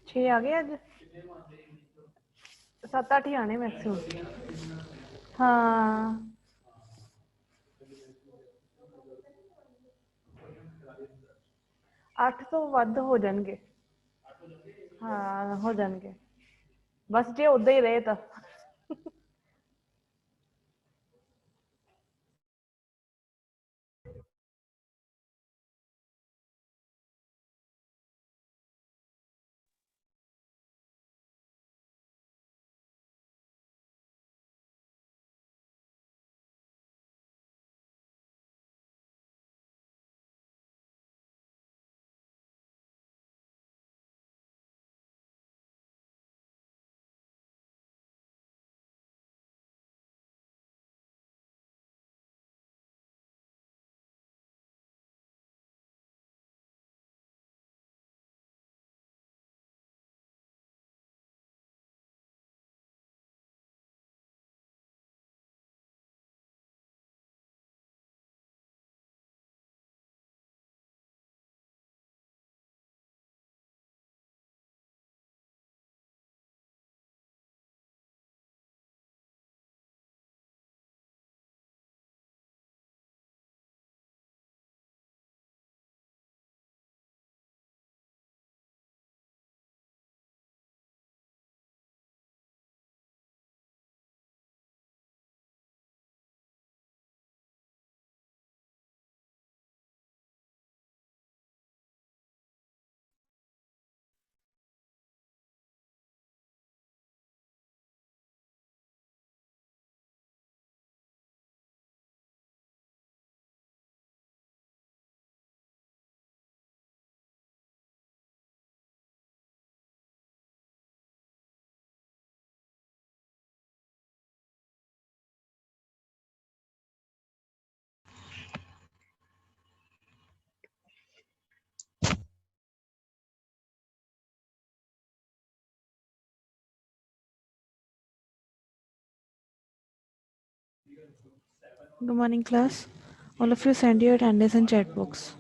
छे आ गए अज 7-8 ही आने मैक्सिमम। हाँ 8 तो वध हो जाएंगे। हाँ हो जाएंगे बस जे उदा ही रहे तो। Good morning, class. All of you send your attendance in chat box.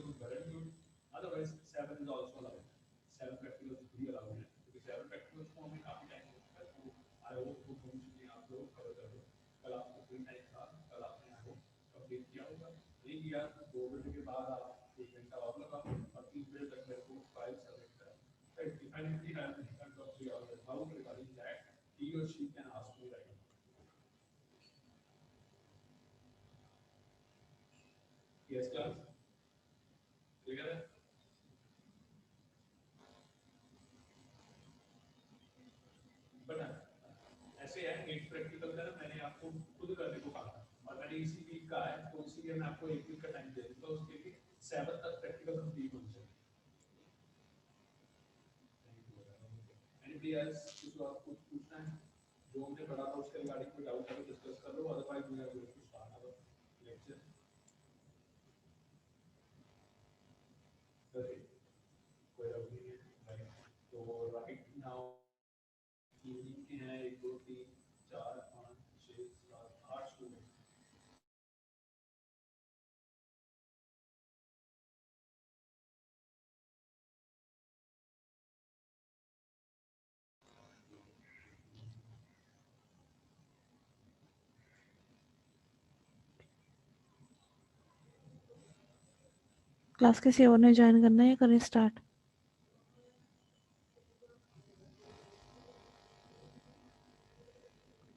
Class किसी और ने ज्वाइन करना है या करें start?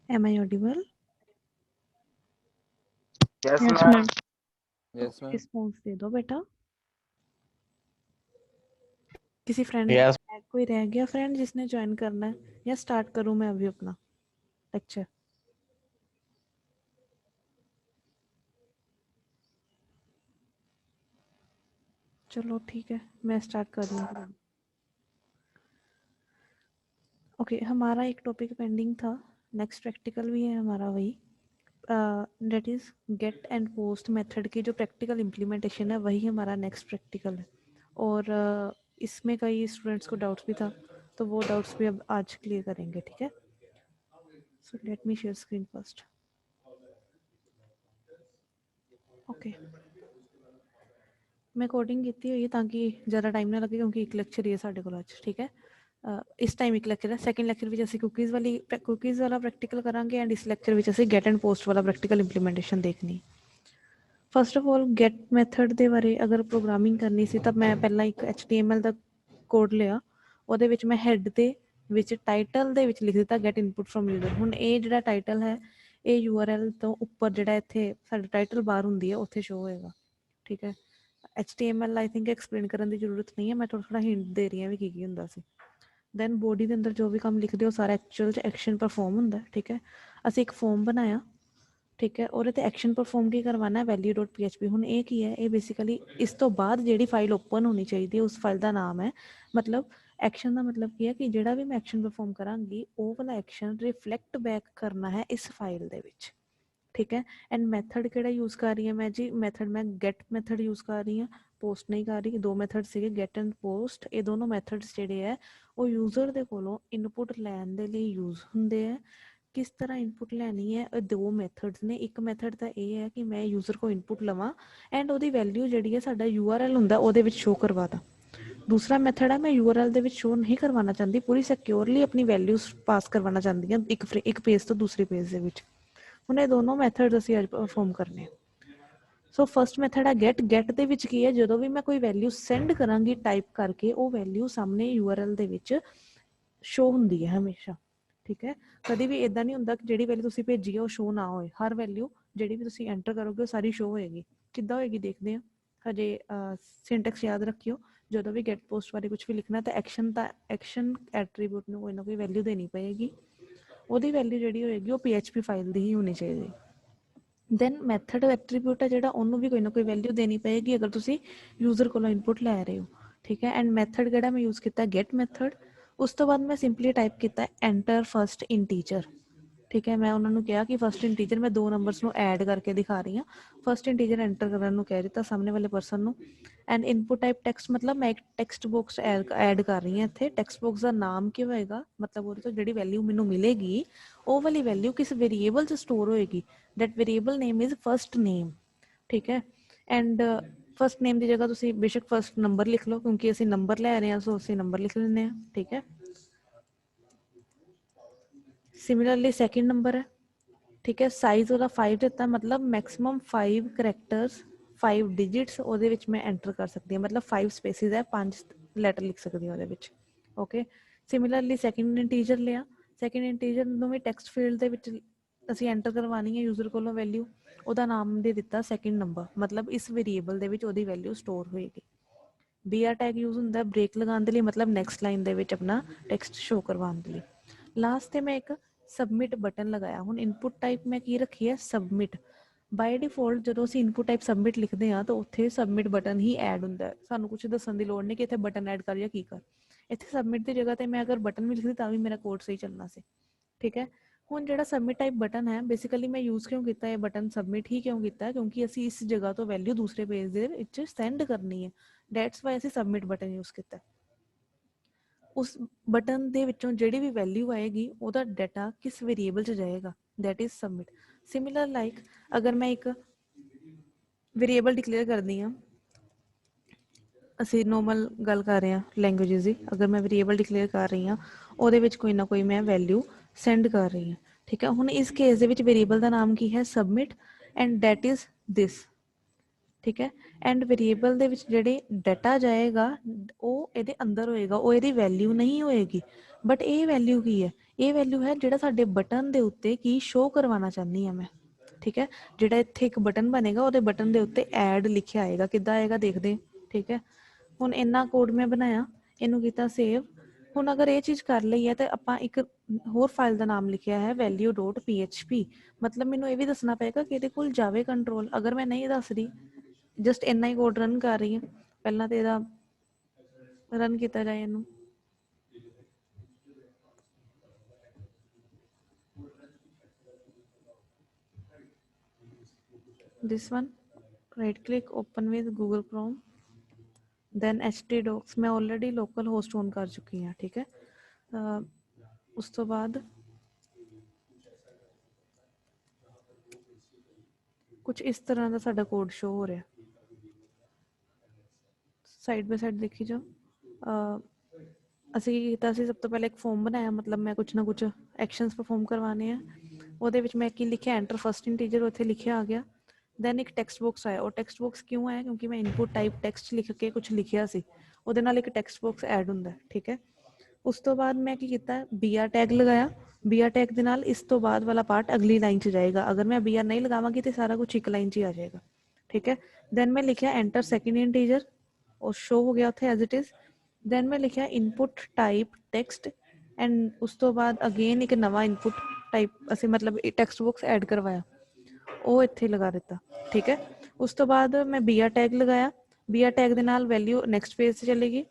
Am I audible? Yes, Yes, ma'am. ma'am. Yes, ma'am. Response दे दो बेटा। किसी फ्रेंड Yes. कोई रह गया फ्रेंड जिसने ज्वाइन करना है, या स्टार्ट करूं मैं अभी अपना लेक्चर? चलो ठीक है, मैं स्टार्ट कर रही हूँ। ओके, हमारा एक टॉपिक पेंडिंग था, नेक्स्ट प्रैक्टिकल भी है हमारा वही, that is get and post method की जो प्रैक्टिकल इम्प्लीमेंटेशन है वही हमारा नेक्स्ट प्रैक्टिकल है। और इसमें कई स्टूडेंट्स को डाउट्स भी था, तो वो डाउट्स भी अब आज क्लियर करेंगे, ठीक है। So let me share screen first. Okay, मैं कोडिंग ਕੀਤੀ ਹੋਈ ਹੈ ਤਾਂ ਕਿ ਜ਼ਿਆਦਾ ਟਾਈਮ ਨਾ ਲੱਗੇ, ਕਿਉਂਕਿ ਇੱਕ ਲੈਕਚਰ ਹੀ ਹੈ ਸਾਡੇ ਕੋਲ ਅੱਜ, ਠੀਕ ਹੈ। ਇਸ ਟਾਈਮ ਇੱਕ ਲੈਕਚਰ ਹੈ, ਸੈਕਿੰਡ ਲੈਕਚਰ ਵਿੱਚ ਅਸੀਂ ਕੁਕੀਜ਼ ਵਾਲਾ ਪ੍ਰੈਕਟੀਕਲ ਕਰਾਂਗੇ, ਐਂਡ ਇਸ ਲੈਕਚਰ ਵਿੱਚ ਅਸੀਂ ਗੈਟ ਐਂਡ ਪੋਸਟ ਵਾਲਾ ਪ੍ਰੈਕਟੀਕਲ ਇੰਪਲੀਮੈਂਟੇਸ਼ਨ ਦੇਖਣੀ। First of all get method ਦੇ ਬਾਰੇ ਅਗਰ ਪ੍ਰੋਗਰਾਮਿੰਗ ਕਰਨੀ ਸੀ ਤਾਂ ਮੈਂ ਪਹਿਲਾਂ ਇੱਕ HTML ਦਾ ਕੋਡ ਲਿਆ, ਉਹਦੇ ਵਿੱਚ ਮੈਂ ਹੈਡ ਦੇ ਵਿੱਚ ਟਾਈਟਲ ਦੇ ਵਿੱਚ ਲਿਖ ਦਿੱਤਾ ਗੈਟ ਇਨਪੁਟ ਫਰੋਮ ਯੂਜ਼ਰ। ਹੁਣ ਇਹ ਜਿਹੜਾ ਟਾਈਟਲ ਹੈ ਇਹ URL ਤੋਂ ਉੱਪਰ ਜਿਹੜਾ ਇੱਥੇ ਸਾਡਾ ਟਾਈਟਲ ਬਾਰ ਹੁੰਦੀ ਹੈ ਉੱਥੇ ਸ਼ੋ ਹੋਏਗਾ, ਠੀਕ ਹੈ। HTML ਆਈ ਥਿੰਕ ਐਕਸਪਲੇਨ ਕਰਨ ਦੀ ਜ਼ਰੂਰਤ ਨਹੀਂ ਹੈ, ਮੈਂ ਥੋੜ੍ਹਾ ਹਿੰਟ ਦੇ ਰਹੀ ਹਾਂ ਵੀ ਕੀ ਹੁੰਦਾ ਸੀ। ਦੈਨ ਬੋਡੀ ਦੇ ਅੰਦਰ ਜੋ ਵੀ ਕੰਮ ਲਿਖਦੇ ਹੋ ਸਾਰਾ ਐਕਚੁਅਲ 'ਚ ਐਕਸ਼ਨ ਪਰਫੋਰਮ ਹੁੰਦਾ, ਠੀਕ ਹੈ। ਅਸੀਂ ਇੱਕ ਫੋਰਮ ਬਣਾਇਆ, ਠੀਕ ਹੈ, ਉਹਦੇ 'ਤੇ ਐਕਸ਼ਨ ਪਰਫੋਰਮ ਕੀ ਕਰਵਾਉਣਾ, value.php। ਹੁਣ ਇਹ ਕੀ ਹੈ, ਇਹ ਬੇਸਿਕਲੀ ਇਸ ਤੋਂ ਬਾਅਦ ਜਿਹੜੀ ਫਾਈਲ ਓਪਨ ਹੋਣੀ ਚਾਹੀਦੀ ਹੈ ਉਸ ਫਾਈਲ ਦਾ ਨਾਮ ਹੈ, ਮਤਲਬ ਐਕਸ਼ਨ ਦਾ ਮਤਲਬ ਕੀ ਹੈ ਕਿ ਜਿਹੜਾ ਵੀ ਮੈਂ ਐਕਸ਼ਨ ਪਰਫੋਰਮ ਕਰਾਂਗੀ ਉਹ ਵਾਲਾ ਐਕਸ਼ਨ ਰਿਫਲੈਕਟ ਬੈਕ ਕਰਨਾ ਹੈ ਇਸ ਫਾਈਲ ਦੇ ਵਿੱਚ, ਠੀਕ ਹੈ। ਐਂਡ ਮੈਥਡ ਕਿਹੜਾ ਯੂਜ਼ ਕਰ ਰਹੀ ਹਾਂ ਮੈਂ ਜੀ, ਮੈਥਡ ਮੈਂ ਗੈਟ ਮੈਥਡ ਯੂਜ਼ ਕਰ ਰਹੀ ਹਾਂ, ਪੋਸਟ ਨਹੀਂ ਕਰ ਰਹੀ। ਦੋ ਮੈਥਡ ਸੀਗੇ ਗੈਟ ਐਂਡ ਪੋਸਟ, ਇਹ ਦੋਨੋਂ ਮੈਥਡਸ ਜਿਹੜੇ ਹੈ ਉਹ ਯੂਜ਼ਰ ਦੇ ਕੋਲੋਂ ਇਨਪੁਟ ਲੈਣ ਦੇ ਲਈ ਯੂਜ਼ ਹੁੰਦੇ ਹੈ। ਕਿਸ ਤਰ੍ਹਾਂ ਇਨਪੁਟ ਲੈਣੀ ਹੈ, ਇਹ ਦੋ ਮੈਥਡਸ ਨੇ। ਇੱਕ ਮੈਥਡ ਤਾਂ ਇਹ ਹੈ ਕਿ ਮੈਂ ਯੂਜ਼ਰ ਕੋਲ ਇਨਪੁਟ ਲਵਾਂ ਐਂਡ ਉਹਦੀ ਵੈਲਿਊ ਜਿਹੜੀ ਹੈ ਸਾਡਾ URL ਹੁੰਦਾ ਉਹਦੇ ਵਿੱਚ ਸ਼ੋ ਕਰਵਾ ਦਾਂ। ਦੂਸਰਾ ਮੈਥਡ ਹੈ ਮੈਂ URL ਦੇ ਵਿੱਚ ਸ਼ੋ ਨਹੀਂ ਕਰਵਾਉਣਾ ਚਾਹੁੰਦੀ, ਪੂਰੀ ਸਿਕਿਉਰਲੀ ਆਪਣੀ ਵੈਲਿਊਜ਼ ਪਾਸ ਕਰਵਾਉਣਾ ਚਾਹੁੰਦੀ ਹਾਂ ਇੱਕ ਪੇਜ ਤੋਂ ਦੂਸਰੇ ਪੇਜ ਦੇ ਵਿੱਚ। ਹੁਣ ਇਹ ਦੋਨੋਂ ਮੈਥਡਸ ਅਸੀਂ ਅੱਜ ਪਰਫੋਰਮ ਕਰਨੇ। ਸੋ ਫਸਟ ਮੈਥਡ ਹੈ ਗੈਟ। ਗੈਟ ਦੇ ਵਿੱਚ ਕੀ ਹੈ, ਜਦੋਂ ਵੀ ਮੈਂ ਕੋਈ ਵੈਲਿਊ ਸੈਂਡ ਕਰਾਂਗੀ ਟਾਈਪ ਕਰਕੇ ਉਹ ਵੈਲਿਊ ਸਾਹਮਣੇ URL ਦੇ ਵਿੱਚ ਸ਼ੋ ਹੁੰਦੀ ਹੈ ਹਮੇਸ਼ਾ, ਠੀਕ ਹੈ। ਕਦੇ ਵੀ ਇੱਦਾਂ ਨਹੀਂ ਹੁੰਦਾ ਕਿ ਜਿਹੜੀ ਵੈਲਿਊ ਤੁਸੀਂ ਭੇਜੀ ਹੈ ਉਹ ਸ਼ੋ ਨਾ ਹੋਏ। ਹਰ ਵੈਲਿਊ ਜਿਹੜੀ ਵੀ ਤੁਸੀਂ ਐਂਟਰ ਕਰੋਗੇ ਉਹ ਸਾਰੀ ਸ਼ੋ ਹੋਏਗੀ। ਕਿੱਦਾਂ ਹੋਏਗੀ ਦੇਖਦੇ ਹਾਂ। ਹਜੇ ਸਿੰਟੈਕਸ ਯਾਦ ਰੱਖਿਓ, ਜਦੋਂ ਵੀ ਗੈਟ ਪੋਸਟ ਬਾਰੇ ਕੁਛ ਵੀ ਲਿਖਣਾ ਤਾਂ ਐਕਸ਼ਨ ਐਟਰੀਬਿਊਟ ਨੂੰ ਕੋਈ ਨਾ ਕੋਈ ਵੈਲਿਊ ਦੇਣੀ ਪਏਗੀ, ਉਹਦੀ ਵੈਲਿਊ ਜਿਹੜੀ ਹੋਏਗੀ ਉਹ PHP ਫਾਈਲ ਦੀ ਹੀ ਹੋਣੀ ਚਾਹੀਦੀ। ਦੈਨ ਮੈਥਡ ਐਟਰੀਬਿਊਟ ਹੈ ਜਿਹੜਾ, ਉਹਨੂੰ ਵੀ ਕੋਈ ਨਾ ਕੋਈ ਵੈਲਿਊ ਦੇਣੀ ਪਏਗੀ ਅਗਰ ਤੁਸੀਂ ਯੂਜ਼ਰ ਕੋਲੋਂ ਇਨਪੁਟ ਲੈ ਰਹੇ ਹੋ, ਠੀਕ ਹੈ। ਐਂਡ ਮੈਥਡ ਕਿਹੜਾ ਮੈਂ ਯੂਜ਼ ਕੀਤਾ, ਗੈਟ ਮੈਥਡ। ਉਸ ਤੋਂ ਬਾਅਦ ਮੈਂ ਸਿੰਪਲੀ ਟਾਈਪ ਕੀਤਾ ਐਂਟਰ ਫਸਟ ਇੰਟੀਜਰ, ਠੀਕ ਹੈ। ਮੈਂ ਉਹਨਾਂ ਨੂੰ ਕਿਹਾ ਕਿ ਫਸਟ ਇੰਟੀਜਰ ਮੈਂ ਦੋ ਨੰਬਰਸ ਨੂੰ ਐਡ ਕਰਕੇ ਦਿਖਾ ਰਹੀ ਹਾਂ, ਫਸਟ ਇੰਟੀਜਰ ਐਂਟਰ ਕਰਨ ਨੂੰ ਕਹਿ ਦਿੱਤਾ ਸਾਹਮਣੇ ਵਾਲੇ ਪਰਸਨ ਨੂੰ। ਐਂਡ ਇਨਪੁਟ ਟਾਈਪ ਟੈਕਸਟ, ਮਤਲਬ ਮੈਂ ਇੱਕ ਟੈਕਸਟ ਬਾਕਸ ਐਡ ਕਰ ਰਹੀ ਹਾਂ ਇੱਥੇ। ਟੈਕਸਟ ਬਾਕਸ ਦਾ ਨਾਮ ਕੀ ਹੋਏਗਾ, ਮਤਲਬ ਉਹਦੇ ਤੋਂ ਜਿਹੜੀ ਵੈਲਿਊ ਮੈਨੂੰ ਮਿਲੇਗੀ ਉਹ ਵਾਲੀ ਵੈਲਿਊ ਕਿਸ ਵੇਰੀਏਬਲ 'ਚ ਸਟੋਰ ਹੋਏਗੀ। That variable name is first name, ਠੀਕ ਹੈ। ਐਂਡ ਫਸਟ ਨੇਮ ਦੀ ਜਗ੍ਹਾ ਤੁਸੀਂ ਬੇਸ਼ੱਕ ਫਸਟ ਨੰਬਰ ਲਿਖ ਲਓ, ਕਿਉਂਕਿ ਅਸੀਂ ਨੰਬਰ ਲੈ ਰਹੇ ਹਾਂ ਸੋ ਅਸੀਂ ਨੰਬਰ ਲਿਖ ਲੈਂਦੇ ਹਾਂ, ਠੀਕ ਹੈ। ਸਿਮਿਲਰਲੀ ਸੈਕਿੰਡ ਨੰਬਰ ਹੈ, ਠੀਕ ਹੈ। ਸਾਈਜ਼ ਉਹਦਾ 5 ਦਿੱਤਾ, ਮਤਲਬ ਮੈਕਸਿਮਮ 5 ਕਰੈਕਟਰਸ 5 ਡਿਜਿਟਸ ਉਹਦੇ ਵਿੱਚ ਮੈਂ ਐਂਟਰ ਕਰ ਸਕਦੀ ਹਾਂ, ਮਤਲਬ 5 ਸਪੇਸਿਸ ਹੈ, 5 ਲੈਟਰ ਲਿਖ ਸਕਦੀ ਹਾਂ ਉਹਦੇ ਵਿੱਚ, ਓਕੇ। ਸਿਮਿਲਰਲੀ ਸੈਕਿੰਡ ਇੰਟੀਜਰ ਲਿਆ, ਸੈਕਿੰਡ ਇੰਟੀਜਰ ਨੂੰ ਵੀ ਟੈਕਸਟ ਫੀਲਡ ਦੇ ਵਿੱਚ ਅਸੀਂ ਐਂਟਰ ਕਰਵਾਉਣੀ ਹੈ ਯੂਜ਼ਰ ਕੋਲੋਂ ਵੈਲਿਊ, ਉਹਦਾ ਨਾਮ ਦੇ ਦਿੱਤਾ ਸੈਕਿੰਡ ਨੰਬਰ, ਮਤਲਬ ਇਸ ਵੇਰੀਏਬਲ ਦੇ ਵਿੱਚ ਉਹਦੀ ਵੈਲਿਊ ਸਟੋਰ ਹੋਏਗੀ। BR ਟੈਗ ਯੂਜ਼ ਹੁੰਦਾ ਬ੍ਰੇਕ ਲਗਾਉਣ ਦੇ ਲਈ, ਮਤਲਬ ਨੈਕਸਟ ਲਾਈਨ ਦੇ ਵਿੱਚ ਆਪਣਾ ਟੈਕਸਟ ਸ਼ੋ ਕਰਵਾਉਣ ਦੇ ਲਈ। ਲਾਸਟ 'ਤੇ ਮੈਂ ਇੱਕ ਸਬਮਿਟ ਬਟਨ ਲਗਾਇਆ। ਹੁਣ ਇਨਪੁਟ ਟਾਈਪ ਮੈਂ ਕੀ ਰੱਖੀ ਹੈ, ਸਬਮਿਟ। ਬਾਈ ਡਿਫੋਲਟ ਜਦੋਂ ਅਸੀਂ ਇਨਪੁਟ ਟਾਈਪ ਸਬਮਿਟ ਲਿਖਦੇ ਹਾਂ ਤਾਂ ਉੱਥੇ ਸਬਮਿਟ ਬਟਨ ਹੀ ਐਡ ਹੁੰਦਾ ਹੈ, ਸਾਨੂੰ ਕੁਛ ਦੱਸਣ ਦੀ ਲੋੜ ਨਹੀਂ ਕਿ ਇੱਥੇ ਬਟਨ ਐਡ ਕਰ ਜਾਂ ਕੀ ਕਰ। ਇੱਥੇ ਸਬਮਿਟ ਦੀ ਜਗ੍ਹਾ 'ਤੇ ਮੈਂ ਅਗਰ ਬਟਨ ਵੀ ਲਿਖਦੀ ਤਾਂ ਵੀ ਮੇਰਾ ਕੋਡ ਸਹੀ ਚੱਲਣਾ ਸੀ, ਠੀਕ ਹੈ। ਹੁਣ ਜਿਹੜਾ ਸਬਮਿਟ ਟਾਈਪ ਬਟਨ ਹੈ ਬੇਸਿਕਲੀ ਮੈਂ ਯੂਜ਼ ਕਿਉਂ ਕੀਤਾ ਇਹ ਬਟਨ, ਸਬਮਿਟ ਹੀ ਕਿਉਂ ਕੀਤਾ, ਕਿਉਂਕਿ ਅਸੀਂ ਇਸ ਜਗ੍ਹਾ ਤੋਂ ਵੈਲਿਊ ਦੂਸਰੇ ਪੇਜ ਦੇ ਵਿੱਚ ਸੈਂਡ ਕਰਨੀ ਹੈ, ਡੈਟਸ ਵਾਈ ਅਸੀਂ ਸਬਮਿਟ ਬਟਨ ਯੂਜ਼ ਕੀਤਾ। ਉਸ ਬਟਨ ਦੇ ਵਿੱਚੋਂ ਜਿਹੜੀ ਵੀ ਵੈਲਿਊ ਆਏਗੀ ਉਹਦਾ ਡਾਟਾ ਕਿਸ ਵੇਰੀਏਬਲ 'ਚ ਜਾਏਗਾ, that is submit. Similar like ਅਗਰ ਮੈਂ ਇੱਕ ਵੇਰੀਏਬਲ ਡਿਕਲੇਅਰ ਕਰਦੀ ਹਾਂ, ਅਸੀਂ ਨੋਰਮਲ ਗੱਲ ਕਰ ਰਹੇ ਹਾਂ ਲੈਂਗੁਏਜਿਸ ਦੀ, ਅਗਰ ਮੈਂ ਵੇਰੀਏਬਲ ਡਿਕਲੇਅਰ ਕਰ ਰਹੀ ਹਾਂ ਉਹਦੇ ਵਿੱਚ ਕੋਈ ਨਾ ਕੋਈ ਮੈਂ ਵੈਲਿਊ ਸੈਂਡ ਕਰ ਰਹੀ ਹਾਂ, ਠੀਕ ਹੈ। ਹੁਣ ਇਸ ਕੇਸ ਦੇ ਵਿੱਚ ਵੇਰੀਏਬਲ ਦਾ ਨਾਮ ਕੀ ਹੈ, submit, and that is this, ਠੀਕ ਹੈ। ਐਂਡ ਵੇਰੀਏਬਲ ਦੇ ਵਿੱਚ ਜਿਹੜੇ ਡਾਟਾ ਜਾਏਗਾ ਉਹ ਇਹਦੇ ਅੰਦਰ ਹੋਏਗਾ, ਉਹ ਇਹਦੀ ਵੈਲਿਊ ਨਹੀਂ ਹੋਏਗੀ। ਬਟ ਇਹ ਵੈਲਿਊ ਕੀ ਹੈ, ਇਹ ਵੈਲਿਊ ਹੈ ਜਿਹੜਾ ਸਾਡੇ ਬਟਨ ਦੇ ਉੱਤੇ ਕੀ ਸ਼ੋ ਕਰਵਾਉਣਾ ਚਾਹੁੰਦੀ ਹਾਂ ਮੈਂ, ਠੀਕ ਹੈ। ਜਿਹੜਾ ਇੱਥੇ ਇੱਕ ਬਟਨ ਬਣੇਗਾ ਉਹਦੇ ਬਟਨ ਦੇ ਉੱਤੇ ਐਡ ਲਿਖਿਆ ਆਏਗਾ, ਕਿੱਦਾਂ ਆਏਗਾ ਦੇਖਦੇ, ਠੀਕ ਹੈ। ਹੁਣ ਇੰਨਾ ਕੋਡ ਮੈਂ ਬਣਾਇਆ, ਇਹਨੂੰ ਕੀਤਾ ਸੇਵ। ਹੁਣ ਅਗਰ ਇਹ ਚੀਜ਼ ਕਰ ਲਈ ਹੈ ਤੇ ਆਪਾਂ ਇੱਕ ਹੋਰ ਫਾਈਲ ਦਾ ਨਾਮ ਲਿਖਿਆ ਹੈ value.php। ਮਤਲਬ ਮੈਨੂੰ ਇਹ ਵੀ ਦੱਸਣਾ ਪਏਗਾ ਕਿ ਇਹਦੇ ਕੋਲ ਜਾਵੇ ਕੰਟਰੋਲ। ਅਗਰ ਮੈਂ ਨਹੀਂ ਦੱਸ ਰਹੀ, ਜਸਟ ਇੰਨਾ ਹੀ ਕੋਡ ਰਨ ਕਰ ਰਹੀ ਹਾਂ, ਪਹਿਲਾਂ ਤੇ ਇਹਦਾ ਰਨ ਕੀਤਾ ਜਾਏ ਇਹਨੂੰ। this one, right click, open with Google Chrome, then htdocs। मैं ऑलरेडी लोकल होस्ट ऑन कर चुकी ਹਾਂ, ठीक है। ਉਸ ਤੋਂ ਬਾਅਦ ਕੁਝ ਇਸ ਤਰ੍ਹਾਂ ਦਾ ਸਾਡਾ ਕੋਡ ਸ਼ੋ ਹੋ ਰਿਹਾ। ਸਾਈਡ ਬਾਈ ਸਾਈਡ ਦੇਖੀ ਜਾਓ। ਅਸੀਂ ਕੀ ਕੀਤਾ ਸੀ, ਸਭ ਤੋਂ ਪਹਿਲਾਂ ਇੱਕ ਫਾਰਮ ਬਣਾਇਆ, ਮਤਲਬ ਮੈਂ ਕੁਛ ਨਾ ਕੁਛ ਐਕਸ਼ਨਸ ਪਰਫਾਰਮ ਕਰਵਾਉਣੇ ਆ। ਉਹਦੇ ਵਿੱਚ ਮੈਂ ਕੀ ਲਿਖਿਆ, ਐਂਟਰ ਫਸਟ ਇੰਟੀਜਰ, ਉੱਥੇ ਲਿਖਿਆ ਆ ਗਿਆ। ਦੈਨ ਇੱਕ ਟੈਕਸਟ ਬਾਕਸ ਆਇਆ। ਉਹ ਟੈਕਸਟ ਬਾਕਸ ਕਿਉਂ ਆਇਆ, ਕਿਉਂਕਿ ਮੈਂ ਇਨਪੁਟ ਟਾਈਪ ਟੈਕਸਟ ਲਿਖ ਕੇ ਕੁਛ ਲਿਖਿਆ ਸੀ, ਉਹਦੇ ਨਾਲ ਇੱਕ ਟੈਕਸਟ ਬਾਕਸ ਐਡ ਹੁੰਦਾ, ਠੀਕ ਹੈ। ਉਸ ਤੋਂ ਬਾਅਦ ਮੈਂ ਕੀ ਕੀਤਾ, BR ਟੈਗ ਲਗਾਇਆ। BR ਟੈਗ ਦੇ ਨਾਲ ਇਸ ਤੋਂ ਬਾਅਦ ਵਾਲਾ ਪਾਰਟ ਅਗਲੀ ਲਾਈਨ 'ਚ ਜਾਏਗਾ। ਅਗਰ ਮੈਂ BR ਨਹੀਂ ਲਗਾਵਾਂਗੀ ਤੇ ਸਾਰਾ ਕੁਛ ਇੱਕ ਲਾਈਨ 'ਚ ਹੀ ਆ ਜਾਏਗਾ, ਠੀਕ ਹੈ। ਦੈਨ ਮੈਂ ਲਿਖਿਆ ਐਂਟਰ ਸੈਕਿੰਡ ਇੰਟੀਜਰ, ਉਹ ਸ਼ੋ ਹੋ ਗਿਆ ਉੱਥੇ ਐਜ਼ ਇਟ ਇਜ਼। ਦੈਨ ਮੈਂ ਲਿਖਿਆ ਇਨਪੁਟ ਟਾਈਪ ਟੈਕਸਟ, ਐਂਡ ਉਸ ਤੋਂ ਬਾਅਦ ਅਗੇਨ ਇੱਕ ਨਵਾਂ ਇਨਪੁਟ ਟਾਈਪ ਅਸੀਂ ਮਤਲਬ ਟੈਕਸਟ ਬਾਕਸ ਐਡ ਕਰਵਾਇਆ, ਉਹ ਇੱਥੇ ਲਗਾ ਦਿੱਤਾ, ਠੀਕ ਹੈ। ਉਸ ਤੋਂ ਬਾਅਦ ਮੈਂ BR ਟੈਗ ਲਗਾਇਆ। BR ਟੈਗ ਦੇ ਨਾਲ ਵੈਲਿਊ ਨੈਕਸਟ ਪੇਜ 'ਤੇ ਚਲੇਗੀ,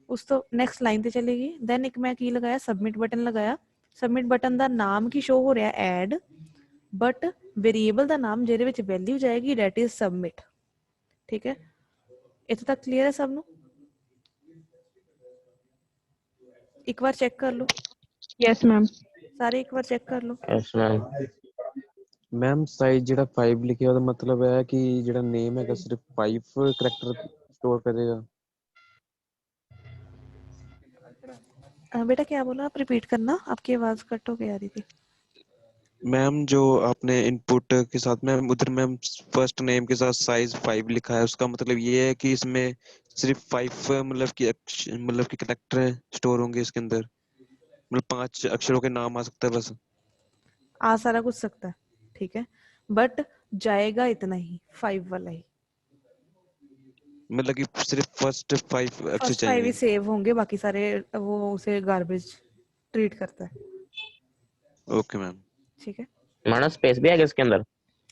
ਉਸ ਤੋਂ ਨੈਕਸਟ ਲਾਈਨ 'ਤੇ ਚਲੇਗੀ। ਦੈਨ ਇੱਕ ਮੈਂ ਕੀ ਲਗਾਇਆ, ਸਬਮਿਟ ਬਟਨ ਲਗਾਇਆ। ਸਬਮਿਟ ਬਟਨ ਦਾ ਨਾਮ ਕੀ ਸ਼ੋ ਹੋ ਰਿਹਾ, ਐਡ, ਬਟ ਵੇਰੀਏਬਲ ਦਾ ਨਾਮ ਜਿਹਦੇ ਵਿੱਚ ਵੈਲਿਊ ਜਾਏਗੀ ਡੈਟ ਇਜ਼ ਸਬਮਿਟ, ਠੀਕ ਹੈ। ਇੱਥੇ ਤੱਕ ਕਲੀਅਰ ਹੈ ਸਭ ਨੂੰ? ਇੱਕ ਵਾਰ ਚੈੱਕ ਕਰ ਲਓ। Yes ma'am. ਸਾਰੇ ਇੱਕ ਵਾਰ ਚੈੱਕ ਕਰ ਲਓ। Yes ma'am. मैम साइज ਜਿਹੜਾ 5 ਲਿਖਿਆ ਉਹਦਾ ਮਤਲਬ ਹੈ ਕਿ ਜਿਹੜਾ ਨੇਮ ਹੈਗਾ ਸਿਰਫ 5 ਕਰੈਕਟਰ स्टोर करेगा। बेटा क्या बोला, आप रिपीट करना, आपकी आवाज कट होके आ रही थी। मैम जो आपने इनपुट के साथ मैम उधर मैम फर्स्ट नेम के साथ साइज 5 लिखा है, उसका मतलब ये है कि इसमें सिर्फ 5 मतलब कि करैक्टर स्टोर होंगे इसके अंदर, मतलब 5 अक्षरों के नाम आ सकता है बस। आ सारा कुछ सकता है, ठीक है, बट जाएगा इतना ही, 5 वाला ही। मतलब कि सिर्फ फर्स्ट 5 अक्षर फर्स्ट 5 ही चाहिए। सेव होंगे, बाकी सारे वो उसे गार्बेज ट्रीट करता है, ओके मैम। ठीक है। माना स्पेस भी है इसके अंदर?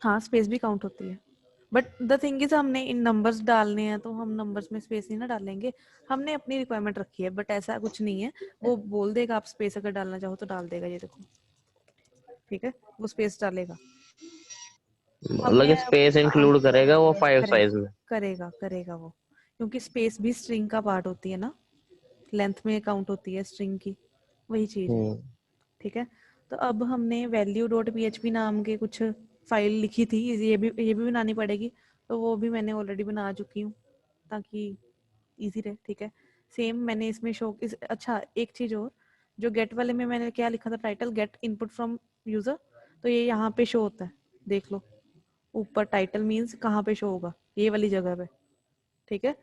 हाँ, स्पेस भी काउंट होती है, बट द थिंग इज हमने इन नंबर्स डालने हैं तो हम नंबर्स में स्पेस नहीं ना डालेंगे, हमने अपनी रिक्वायरमेंट रखी है, बट ऐसा कुछ नहीं है। वो बोल देगा आप स्पेस अगर डालना चाहो तो डाल देगा, ये देखो, ठीक है, वो स्पेस डालेगा। मतलब स्पेस इंक्लूड करेगा वो 5 साइज में? करेगा करेगा वो, क्योंकि स्पेस भी स्ट्रिंग का पार्ट होती है ना, लेंथ में काउंट होती है स्ट्रिंग की, वही चीज है, ठीक है। तो अब हमने value.php नाम के कुछ फाइल लिखी थी, ये भी बनानी पड़ेगी, तो वो भी मैंने ऑलरेडी बना चुकी हूँ ताकि इजी रहे, ठीक है। सेम मैंने इसमें शो अच्छा एक चीज और, जो गेट वाले में मैंने क्या लिखा था, title get input from user, तो ये यहाँ पे शो होता है, देख लो ऊपर टाइटल मीन्स कहाँ पे शो होगा, ये वाली जगह पे, ठीक है।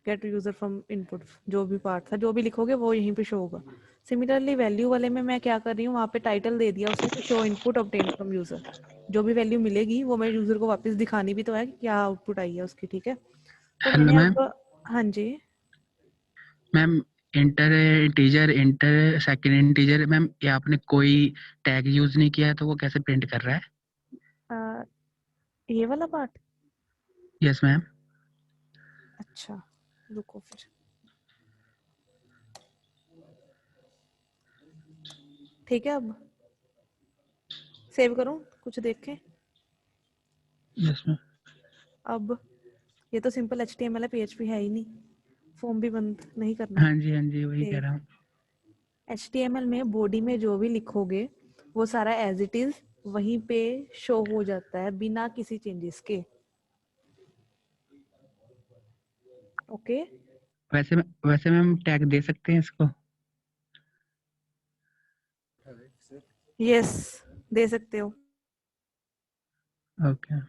गेट यूजर फ्रॉम इनपुट, जो भी पार्ट था, जो भी लिखोगे वो यहीं पे शो होगा। सिमिलरली वैल्यू वाले में मैं क्या कर रही हूँ, वहाँ पे टाइटल दे दिया उसने, show input obtain from user, जो भी वैल्यू मिलेगी वो मैं यूजर को वापस दिखानी भी तो है कि क्या आउटपुट आई है उसकी, ठीक है। तो हेलो मैंने मैम। अब हाँ जी ma'am enter integer enter second integer, ma'am ये आपने कोई टैग यूज नहीं किया है तो वो कैसे प्रिंट कर रहा है? ये वाला पार्ट, यस मैम। अच्छा रुको फिर, ठीक है। अब सेव करूँ कुछ देख के? Yes ma'am. अब ये तो सिंपल HTML है, PHP है ही नहीं, फॉर्म भी बंद नहीं करना। हाँ जी वही कह रहा हूँ। HTML में बॉडी में जो भी लिखोगे वो सारा एज इट इज वहीं पे शो हो जाता है बिना किसी चेंजेस के, ओके। वैसे मैम टैग दे सकते हैं इसको? यस दे सकते हो। ओके।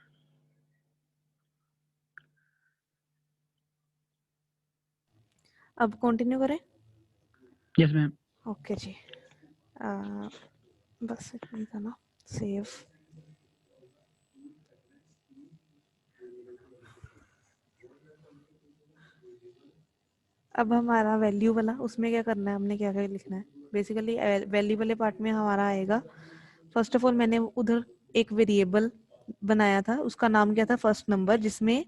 अब कंटिन्यू करें? Yes ma'am. ओके जी, बस इतना ही था ना, सेव। अब हमारा वैल्यू वाला, उसमें क्या करना है, हमने क्या क्या लिखना है। बेसिकली वैल्यू वाले पार्ट में हमारा आएगा, फर्स्ट ऑफ ऑल मैंने उधर एक वेरिएबल बनाया था, उसका नाम क्या था, फर्स्ट नंबर, जिसमें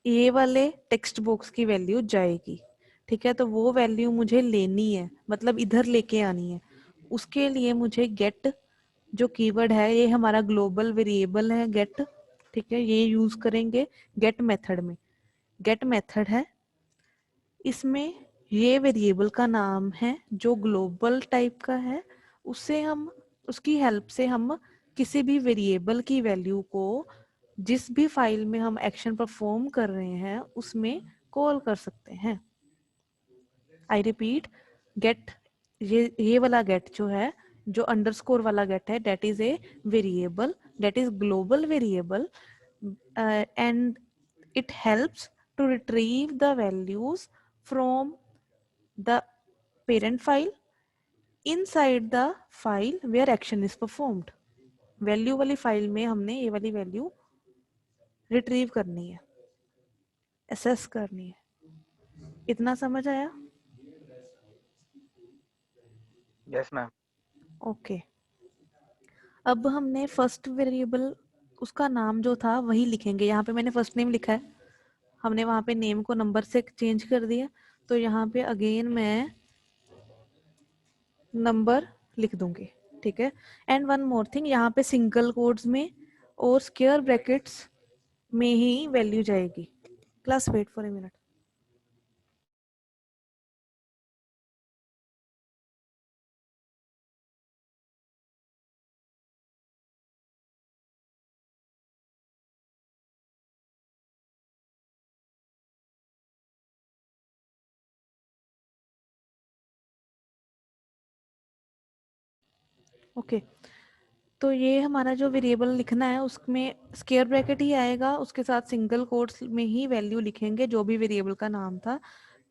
ये वाले टेक्स्ट बॉक्स की वैल्यू जाएगी। ठीक है, तो वो वैल्यू मुझे लेनी है, मतलब इधर लेके आनी है। उसके लिए मुझे गेट जो कीवर्ड है, ये हमारा ग्लोबल वेरिएबल है गेट। ठीक है, ये यूज करेंगे गेट मेथड में। गेट मेथड है, इसमें ये वेरिएबल का नाम है जो ग्लोबल टाइप का है। उससे हम, उसकी हेल्प से हम किसी भी वेरिएबल की वैल्यू को जिस भी फाइल में हम एक्शन परफॉर्म कर रहे हैं उसमें कॉल कर सकते हैं। आई रिपीट, गेट, ये वाला गेट जो है, जो अंडरस्कोर वाला गेट है, that is a variable, that is global variable, and it helps to retrieve the values from the parent file inside the file where action is performed। Value वाली file में हमने ये वाली वैल्यू रिट्रीव करनी है, assess करनी है। इतना समझ आया? Yes ma'am. ओके, अब हमने फर्स्ट वेरिएबल, उसका नाम जो था वही लिखेंगे। यहाँ पे मैंने फर्स्ट नेम लिखा है, हमने वहां पे नेम को नंबर से चेंज कर दिया, तो यहाँ पे अगेन मैं नंबर लिख दूंगी। ठीक है, एंड वन मोर थिंग, यहाँ पे सिंगल कोड्स में और स्क्वायर ब्रैकेट्स में ही वैल्यू जाएगी। Class wait for a minute. Okay, तो ये हमारा जो वेरिएबल लिखना है उसमें स्क्वायर ब्रैकेट ही आएगा, उसके साथ सिंगल कोट्स में ही वैल्यू लिखेंगे जो भी वेरिएबल का नाम था।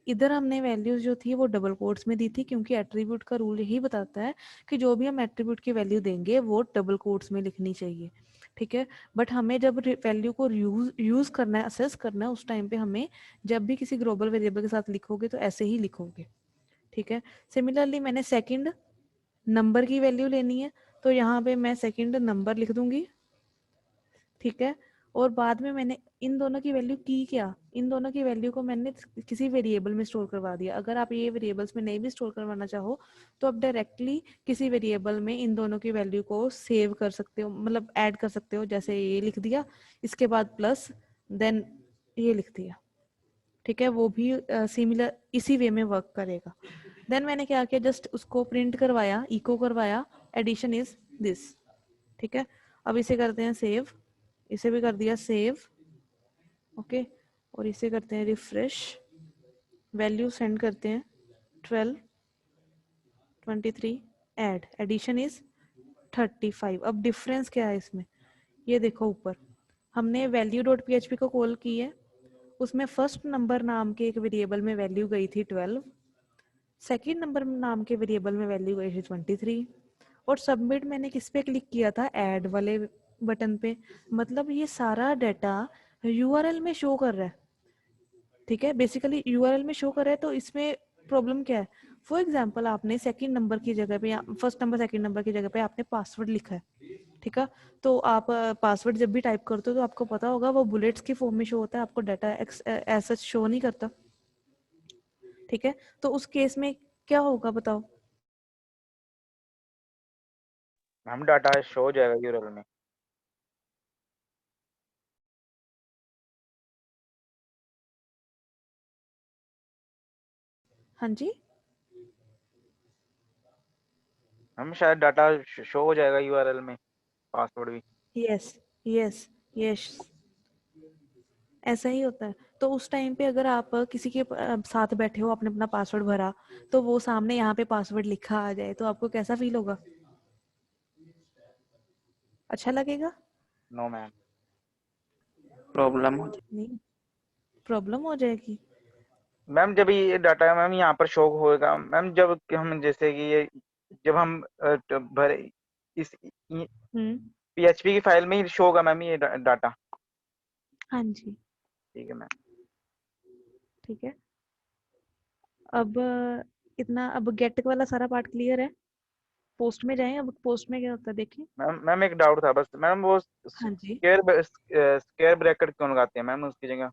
इधर हमने वैल्यूज जो थी वो डबल कोट्स में दी थी, क्योंकि एट्रीब्यूट का रूल यही बताता है कि जो भी हम एट्रीब्यूट की वैल्यू देंगे वो डबल कोट्स में लिखनी चाहिए। ठीक है, बट हमें जब वैल्यू को यूज करना है, असेस करना है, उस टाइम पे हमें जब भी किसी ग्लोबल वेरिएबल के साथ लिखोगे तो ऐसे ही लिखोगे। ठीक है, सिमिलरली मैंने सेकंड नंबर की वैल्यू लेनी है, तो यहाँ पे मैं सेकंड नंबर लिख दूंगी। ठीक है, और बाद में मैंने इन दोनों की वैल्यू की क्या, इन दोनों की वैल्यू को मैंने किसी वेरिएबल में स्टोर करवा दिया। अगर आप ये वेरिएबल्स में नहीं भी स्टोर करवाना चाहो तो आप डायरेक्टली किसी वेरिएबल में इन दोनों की वैल्यू को सेव कर सकते हो, मतलब ऐड कर सकते हो। जैसे ये लिख दिया, इसके बाद प्लस, देन ये लिख दिया। ठीक है, वो भी सिमिलर इसी वे में वर्क करेगा। देन मैंने क्या किया, जस्ट उसको प्रिंट करवाया, इको करवाया, एडिशन इज दिस। ठीक है, अब इसे करते हैं सेव, इसे भी कर दिया सेव। ओके, और इसे करते हैं रिफ्रेश, वैल्यू सेंड करते हैं 12 23, ऐड, एडिशन इज 35। अब डिफरेंस क्या है इसमें, ये देखो ऊपर हमने वैल्यू डॉट पीएचपी को कॉल की है, उसमें फर्स्ट नंबर नाम के एक वेरिएबल में वैल्यू गई थी 12, सेकेंड नंबर नाम के वेरिएबल में वैल्यू गई थी 23, और सबमिट मैंने किस पे क्लिक किया था, ऐड वाले बटन पे। मतलब ये सारा डाटा यूआरएल में शो कर रहा है। ठीक है, बेसिकली यूआरएल में शो कर रहा है, तो इसमें प्रॉब्लम क्या है। फॉर एग्जांपल आपने सेकंड नंबर की जगह पे या फर्स्ट नंबर सेकंड नंबर की जगह पे आपने पासवर्ड लिखा है। ठीक है, तो आप पासवर्ड जब भी टाइप करते हो तो आपको पता होगा वो बुलेट्स की फॉर्म में शो होता है, आपको डाटा ऐसा शो नहीं करता। ठीक है, तो उस केस में क्या होगा बताओ। मैम डाटा शो हो जाएगा यूआरएल में। हाँ जी, मैम शायद डाटा शो हो जाएगा यूआरएल में, पासवर्ड भी। यस यस यस, ऐसा ही होता है। तो उस टाइम पे अगर आप किसी के साथ बैठे हो, आपने अपना पासवर्ड भरा, तो वो सामने यहाँ पे पासवर्ड लिखा आ जाए तो आपको कैसा फील होगा, अच्छा लगेगा? No ma'am. प्रॉब्लम हो जाए। नहीं, प्रॉब्लम हो जाएगी। मैम जब ये डाटा मैम यहाँ पर शो होएगा मैम, जब हम जैसे कि ये जब हम भरे इस हम्म, पीएचपी की फाइल में ही शो होगा मैम ये डाटा। हाँ जी। ठीक है मैम। ठीक है। अब इतना, अब गेट वाला सारा पार्ट क्लियर है। पोस्ट में जाएं, अब पोस्ट में क्या होता है देखें। मैम मैम एक डाउट था बस मैम, वो हाँ जी, स्क्वायर ब्रैकेट क्यों लगाते हैं मैम उसकी जगह,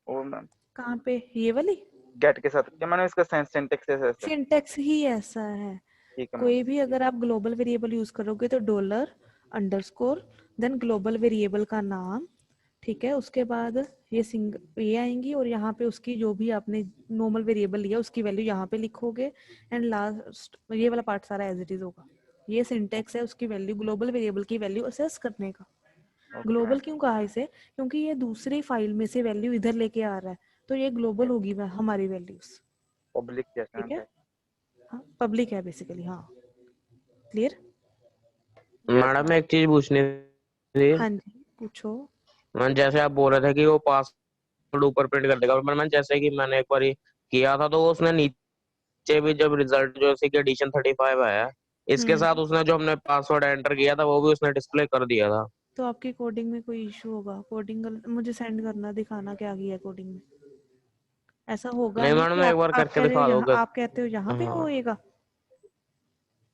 वो मैम कहाँ पे, ये वाली गेट के साथ, क्या मैंने इसका सिंटेक्स है ऐसा? सिंटेक्स ही ऐसा है। ठीक है मैम। कोई भी अगर आप ग्लोबल वेरिएबल यूज करोगे तो dollar underscore then global variable का नाम, ठीक है। उसके बाद ये आएंगी और यहाँ पे उसकी जो भी आपने नॉर्मल वेरिएबल लिया उसकी वैल्यू यहाँ पे लिखोगे एंड लास्ट ये वाला पार्ट सारा एज इट इज होगा। ये सिंटेक्स है उसकी वैल्यू, ग्लोबल वेरिएबल की वैल्यू असेस करने का। Okay ma'am. ग्लोबल क्यों कहा इसे, क्योंकि ये दूसरी फाइल में से वैल्यू इधर लेके आ रहा है, तो ये ग्लोबल होगी हमारी वैल्यूज। पब्लिक जैसा ठीक है, है। हाँ पब्लिक है बेसिकली। हाँ क्लियर। Yes madam ma'am. एक चीज पूछनी थी। हाँ जी पूछो। मैम जैसे आप बोल रहे थे कि वो पासवर्ड ऊपर प्रिंट कर देगा, पर मैम जैसे कि मैंने एक बार किया था तो वो उसने नीचे भी जब रिजल्ट जो है कि एडिशन 35 आया, इसके साथ हम्म, उसने जो हमने पासवर्ड एंटर किया था वो भी उसने डिस्प्ले कर दिया था। तो आपकी कोडिंग में कोई इशू होगा। कोडिंग मुझे सेंड करना, दिखाना क्या किया है कोडिंग में। ऐसा होगा नहीं नहीं मैडम कि एक बार आप करके कह रहे हो दिखा यहाँ, दोगे? आप कहते हो यहाँ पे हाँ होएगा।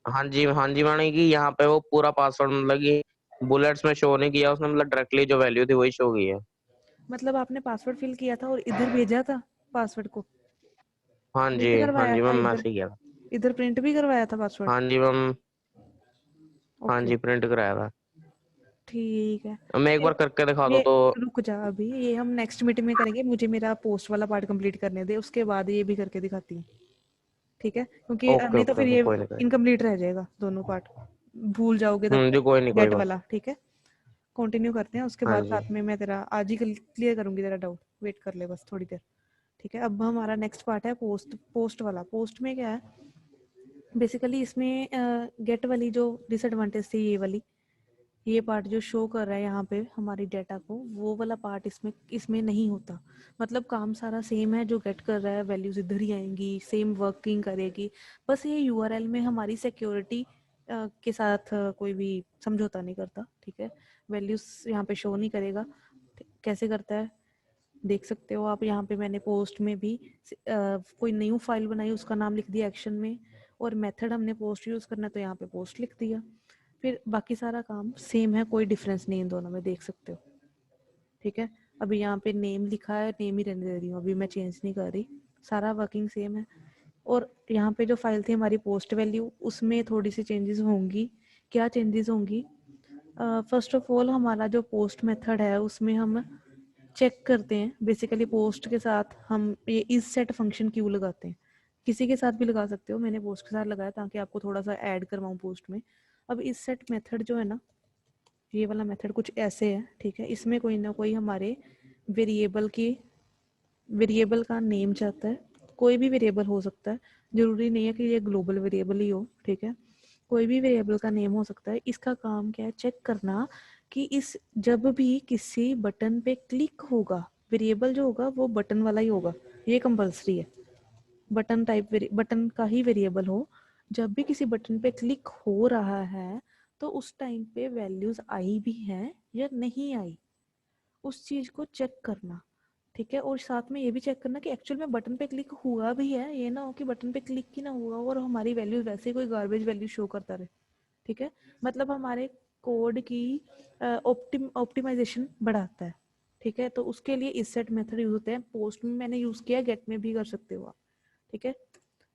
हाँ जी मैंने कि यहाँ पे वो पूरा पासवर्ड मतलब कि बुलेट्स में शो नहीं किया उसने, मतलब डायरेक्टली जो वैल्यू थी वही शो की है। मतलब आपने पासवर्ड फिल किया था और इधर भेजा था पासवर्ड को, प्रिंट हाँ करवाया जी था मैम इधर, मैसेज किया था। इधर प्रिंट भी करवाया था पासवर्ड। हाँ जी मैम। हाँ ओके जी प्रिंट कराया था। ठीक है। मैं एक ये बार करके दिखा दो ये तो। रुक जा, अभी ये हम नेक्स्ट मीटिंग में करेंगे, मुझे मेरा पोस्ट वाला पार्ट कंप्लीट करने दे, उसके बाद ये भी करके दिखाती हूँ। ठीक है, क्योंकि ओके नहीं तो ओके फिर ओके ये कोई नहीं कोई नहीं। इनकम्प्लीट रह जाएगा दोनों पार्ट, भूल जाओगे तब जी तक। कोई नहीं कोई गेट बात। वाला ठीक है, कंटिन्यू करते हैं, उसके हाँ बाद जी। साथ में मैं तेरा आज ही क्लियर करूंगी तेरा डाउट, वेट कर ले बस थोड़ी देर। ठीक है, अब हमारा नेक्स्ट पार्ट है पोस्ट, पोस्ट वाला। पोस्ट में क्या है बेसिकली, इसमें गेट वाली जो डिसएडवांटेज थी, ये वाली, ये पार्ट जो शो कर रहा है यहाँ पे हमारी डेटा को, वो वाला पार्ट इसमें इसमें नहीं होता। मतलब काम सारा सेम है, जो गेट कर रहा है वैल्यूज इधर ही आएंगी, सेम वर्किंग करेगी। बस ये यूआरएल में हमारी सिक्योरिटी के साथ कोई भी समझौता नहीं करता। ठीक है, वैल्यूज यहाँ पे शो नहीं करेगा। कैसे करता है देख सकते हो आप, यहाँ पे मैंने पोस्ट में भी कोई न्यू फाइल बनाई, उसका नाम लिख दिया एक्शन में, और मेथड हमने पोस्ट यूज करना है तो यहाँ पे पोस्ट लिख दिया। फिर बाकी सारा काम सेम है, कोई डिफरेंस नहीं इन दोनों में, देख सकते हो। ठीक है, अभी यहाँ पे नेम लिखा है, नेम ही रहने दे रही हूँ, अभी मैं चेंज नहीं कर रही, सारा वर्किंग सेम है। और यहाँ पे जो फाइल थी हमारी पोस्ट वैल्यू, उसमें थोड़ी सी चेंजेस होंगी। क्या चेंजेस होंगी, फर्स्ट ऑफ ऑल हमारा जो पोस्ट मेथड है उसमें हम चेक करते हैं बेसिकली पोस्ट के साथ हम ये इस सेट फंक्शन क्यों लगाते हैं। किसी के साथ भी लगा सकते हो, मैंने पोस्ट के साथ लगाया ताकि आपको थोड़ा सा ऐड करवाऊँ पोस्ट में। अब इस सेट मेथड जो है ना, ये वाला मेथड कुछ ऐसे है। ठीक है, इसमें कोई ना कोई हमारे वेरिएबल की, वेरिएबल का नेम चाहता है, कोई भी वेरिएबल हो सकता है, जरूरी नहीं है कि ये ग्लोबल वेरिएबल ही हो। ठीक है, कोई भी वेरिएबल का नेम हो सकता है। इसका काम क्या है, चेक करना कि इस जब भी किसी बटन पे क्लिक होगा, वेरिएबल जो होगा वो बटन वाला ही होगा, ये कंपलसरी है। बटन टाइप बटन का ही वेरिएबल हो, जब भी किसी बटन पे क्लिक हो रहा है तो उस टाइम पे वैल्यूज आई भी हैं या नहीं आई, उस चीज को चेक करना। ठीक है, और साथ में ये भी चेक करना कि एक्चुअल में बटन पे क्लिक हुआ भी है, ये ना हो कि बटन पे क्लिक ही ना हुआ और हमारी वैल्यू वैसे ही कोई गार्बेज वैल्यू शो करता रहे। ठीक है, मतलब हमारे कोड की ऑप्टिमाइजेशन बढ़ाता है। ठीक है, तो उसके लिए इस सेट मेथड यूज होते हैं, पोस्ट में मैंने यूज किया, गेट में भी कर सकते हो आप। ठीक है,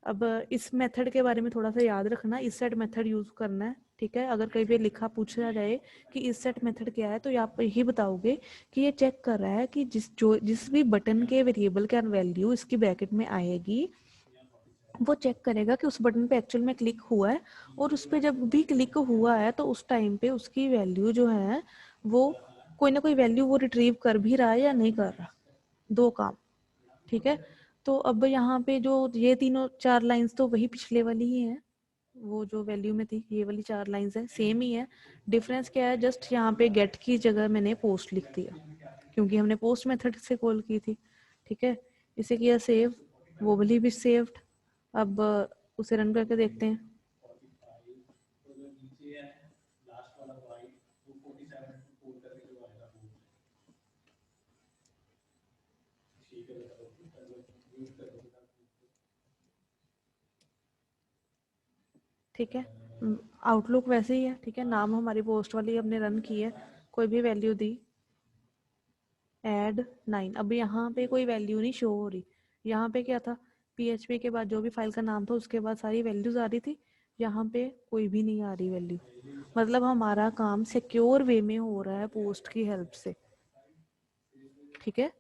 अब इस मेथड के बारे में थोड़ा सा याद रखना, इस सेट मेथड यूज करना है। ठीक है, अगर कहीं पे लिखा पूछा जाए कि इस सेट मेथड क्या है तो आप यही बताओगे कि ये चेक कर रहा है कि जिस भी बटन के वेरिएबल का वैल्यू इसकी ब्रैकेट में आएगी, वो चेक करेगा कि उस बटन पे एक्चुअल में क्लिक हुआ है, और उस पर जब भी क्लिक हुआ है तो उस टाइम पे उसकी वैल्यू जो है वो कोई ना कोई वैल्यू वो रिट्रीव कर भी रहा है या नहीं कर रहा, दो काम। ठीक है, तो अब यहाँ पे जो ये तीनों चार लाइंस तो वही पिछले वाली ही है, वो जो वैल्यू में थी ये वाली चार लाइंस है, सेम ही है। डिफरेंस क्या है, जस्ट यहाँ पे गेट की जगह मैंने पोस्ट लिख दिया क्योंकि हमने पोस्ट मेथड से कॉल की थी। ठीक है, इसे किया सेव, वो वाली भी सेव्ड। अब उसे रन करके देखते हैं। ठीक है, आउटलुक वैसे ही है, ठीक है, नाम हमारी पोस्ट वाली हमने रन की है, कोई भी वैल्यू दी, ऐड 9। अब यहाँ पे कोई वैल्यू नहीं शो हो रही, यहाँ पे क्या था, PHP के बाद जो भी फाइल का नाम था उसके बाद सारी वैल्यूज आ रही थी, यहाँ पे कोई भी नहीं आ रही वैल्यू। मतलब हमारा काम सिक्योर वे में हो रहा है पोस्ट की हेल्प से। ठीक है,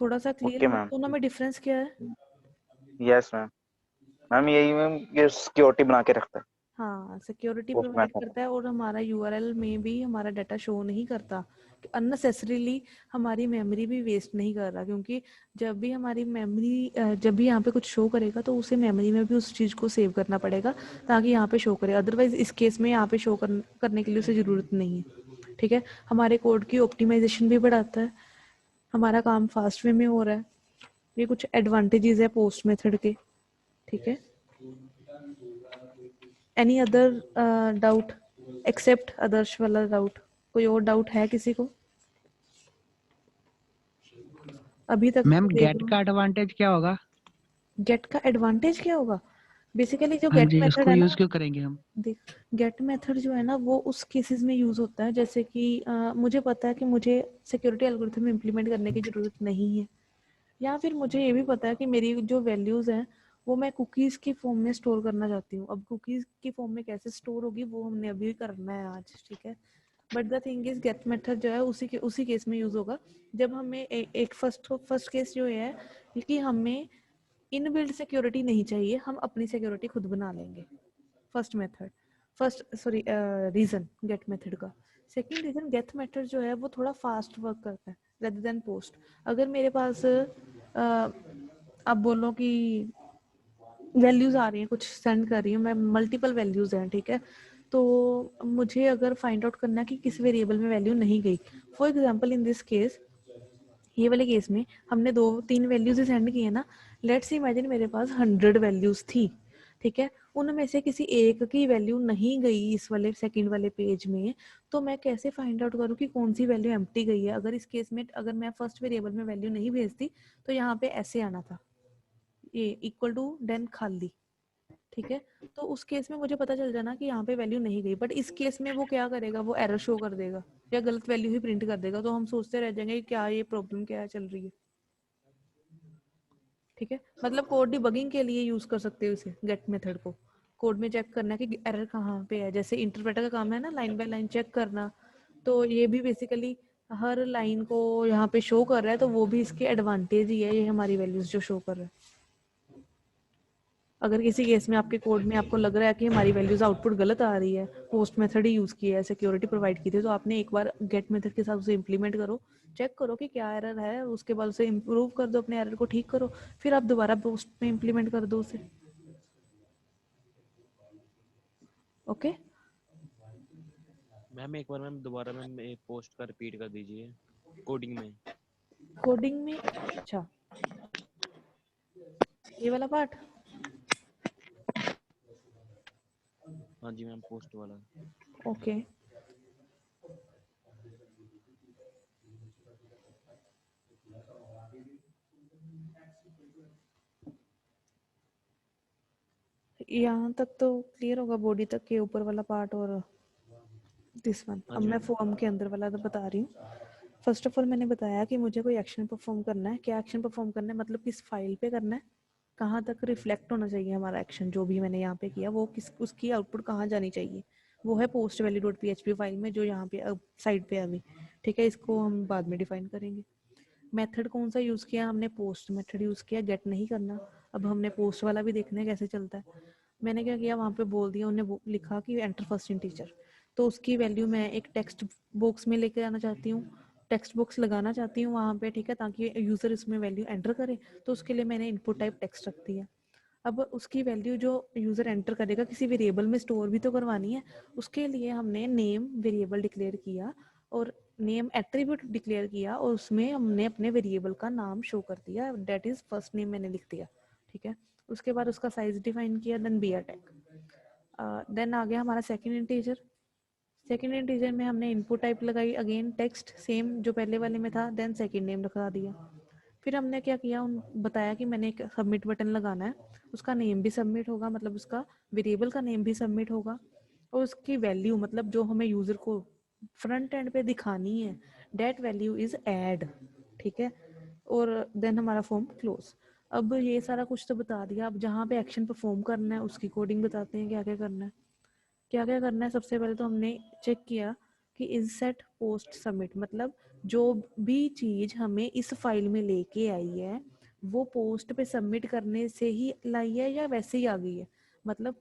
थोड़ा सा क्लियर ओके हुआ मैम। दोनों में डिफरेंस क्या है? Yes ma'am. मैम यही मैम ये सिक्योरिटी बना के रखता है हाँ, सिक्योरिटी पोस्ट प्रोवाइड मेथड। करता है और हमारा URL में भी हमारा डाटा शो नहीं करता, अननेसेसरीली हमारी मेमोरी भी वेस्ट नहीं कर रहा, क्योंकि जब भी हमारी मेमोरी जब भी यहाँ पे कुछ शो करेगा तो उसे मेमोरी में भी उस चीज़ को सेव करना पड़ेगा ताकि यहाँ पे शो करे, अदरवाइज इस केस में यहाँ पे शो करने के लिए उसे ज़रूरत नहीं है। ठीक है, हमारे कोड की ऑप्टिमाइजेशन भी बढ़ाता है, हमारा काम फास्ट वे में हो रहा है। ये कुछ एडवांटेजेस है पोस्ट मेथड के। ठीक है, एनी अदर डाउट एक्सेप्ट आदर्श वाला डाउट? कोई और डाउट है किसी को? अभी तक मैम तो देख गेट लो। का एडवांटेज क्या होगा? गेट का एडवांटेज क्या होगा? बेसिकली जो हाँ गेट जी, मेथड उसको है यूज ना, क्यों करेंगे हम? देख, गेट मेथड जो है ना वो उस केसेस में यूज होता है जैसे कि मुझे पता है कि मुझे सिक्योरिटी एल्गोरिथम इम्प्लीमेंट करने की जरूरत नहीं है, या फिर मुझे ये भी पता है कि मेरी जो वैल्यूज हैं वो मैं कुकीज की फॉर्म में स्टोर करना चाहती हूँ। अब कुकीज की फॉर्म में कैसे स्टोर होगी वो हमने अभी करना है आज। ठीक है, but the thing is get method जो है उसी केस में यूज होगा जब हमें एक फर्स्ट केस जो है कि हमें इनबिल्ट सिक्योरिटी नहीं चाहिए, हम अपनी सिक्योरिटी खुद बना लेंगे। First method, reason get method का। सेकंड रीजन, गेट मेथड जो है वो थोड़ा फास्ट वर्क करता है रेदर देन पोस्ट। अगर मेरे पास आप बोलो कि वैल्यूज आ रही हैं, कुछ सेंड कर रही हूँ मैं, मल्टीपल वैल्यूज हैं, ठीक है, तो मुझे अगर फाइंड आउट करना है कि किस वेरिएबल में वैल्यू नहीं गई, for example in this case, ये वाले केस में हमने 2-3 वैल्यूज ही सेंड की है ना, लेट्स इमेजिन मेरे पास 100 वैल्यूज थी, ठीक है, उनमें से किसी एक की वैल्यू नहीं गई इस वाले सेकंड वाले पेज में, तो मैं कैसे फाइंड आउट करूँ कि कौन सी वैल्यू एम्प्टी गई है? अगर इस केस में अगर मैं फर्स्ट वेरिएबल में वैल्यू नहीं भेजती तो यहाँ पे ऐसे आना था, ये इक्वल टू देन खाली। ठीक है, तो उस केस में मुझे पता चल जाना कि यहाँ पे वैल्यू नहीं गई, बट इस केस में वो क्या करेगा, वो एरर शो कर देगा या गलत वैल्यू ही प्रिंट कर देगा, तो हम सोचते रह जाएंगे कि क्या ये प्रॉब्लम क्या चल रही है। ठीक है, मतलब कोड डिबगिंग के लिए यूज कर सकते हो इसे, गेट मेथड को, कोड में चेक करना कि एरर कहाँ पे है, जैसे इंटरप्रेटर का काम है ना लाइन बाय लाइन चेक करना, तो ये भी बेसिकली हर लाइन को यहाँ पे शो कर रहा है, तो वो भी इसके एडवांटेज ही है, ये हमारी वैल्यूज जो शो कर रहा है। अगर किसी केस में आपके कोड में आपको लग रहा है कि हमारी वैल्यूज आउटपुट गलत आ रही है, पोस्ट मेथड ही यूज किया है, सिक्योरिटी प्रोवाइड की थी, तो आपने एक बार गेट मेथड के साथ उसे इंप्लीमेंट करो, चेक करो कि क्या एरर है, उसके बाद उसे इम्प्रूव कर दो, अपने एरर को ठीक करो, फिर आप दोबारा पोस्ट में इंप्लीमेंट कर दो उसे। ओके, मैम एक बार मैम दोबारा मैम एक पोस्ट का रिपीट कर दीजिए कोडिंग में। कोडिंग में, अच्छा ये वाला पार्ट, हाँ जी मैम, पोस्ट वाला। ओके, यहाँ तक तो क्लियर होगा, बॉडी तक के ऊपर वाला पार्ट और दिस वन। हाँ अब जी मैं मैम। फॉर्म के अंदर वाला तो बता रही हूँ। फर्स्ट ऑफ ऑल मैंने बताया कि मुझे कोई एक्शन परफॉर्म करना है, क्या एक्शन परफॉर्म करना है, मतलब किस फाइल पे करना है, कहाँ तक रिफ्लेक्ट होना चाहिए हमारा एक्शन, जो भी मैंने यहाँ पे किया वो किस, उसकी आउटपुट कहाँ जानी चाहिए, वो है post value dot PHP file में जो यहाँ पे साइड पे अभी। ठीक है, इसको हम बाद में डिफाइन करेंगे। मेथड कौन सा यूज किया हमने, पोस्ट मेथड यूज किया, गेट नहीं करना। अब हमने पोस्ट वाला भी देखना है कैसे चलता है। मैंने क्या किया, वहाँ पे बोल दिया, उन्हें लिखा कि एंटर फर्स्ट इंटीजर, तो उसकी वैल्यू मैं एक टेक्स्ट बॉक्स में लेकर आना चाहती हूँ, टेक्स्ट बॉक्स लगाना चाहती हूँ वहाँ पे, ठीक है, ताकि यूजर इसमें वैल्यू एंटर करे, तो उसके लिए मैंने इनपुट टाइप टेक्स्ट रख दिया। अब उसकी वैल्यू जो यूजर एंटर करेगा किसी वेरिएबल में स्टोर भी तो करवानी है, उसके लिए हमने नेम वेरिएबल डिक्लेयर किया और नेम एट्रीब्यूट डिक्लेयर किया, और उसमें हमने अपने वेरिएबल का नाम शो कर दिया, दैट इज फर्स्ट नेम मैंने लिख दिया। ठीक है, उसके बाद उसका साइज डिफाइन किया, देन br टैग, देन आ गया हमारा सेकंड इंटीजर। सेकंड इंटीजर में हमने इनपुट टाइप लगाई, अगेन टेक्स्ट सेम जो पहले वाले में था, देन सेकंड नेम रखा दिया। फिर हमने क्या किया, बताया कि मैंने एक सबमिट बटन लगाना है, उसका नेम भी सबमिट होगा, मतलब उसका वेरिएबल का नेम भी सबमिट होगा, और उसकी वैल्यू मतलब जो हमें यूजर को फ्रंट एंड पे दिखानी है, डेट वैल्यू इज ऐड, ठीक है, और देन हमारा फॉर्म क्लोज। अब ये सारा कुछ तो बता दिया, अब जहाँ पे एक्शन परफॉर्म करना है उसकी कोडिंग बताते हैं क्या क्या करना है। क्या क्या करना है, सबसे पहले तो हमने चेक किया कि इज सेट पोस्ट सबमिट, मतलब जो भी चीज हमें इस फाइल में लेके आई है वो पोस्ट पे सबमिट करने से ही लाई है या वैसे ही आ गई है, मतलब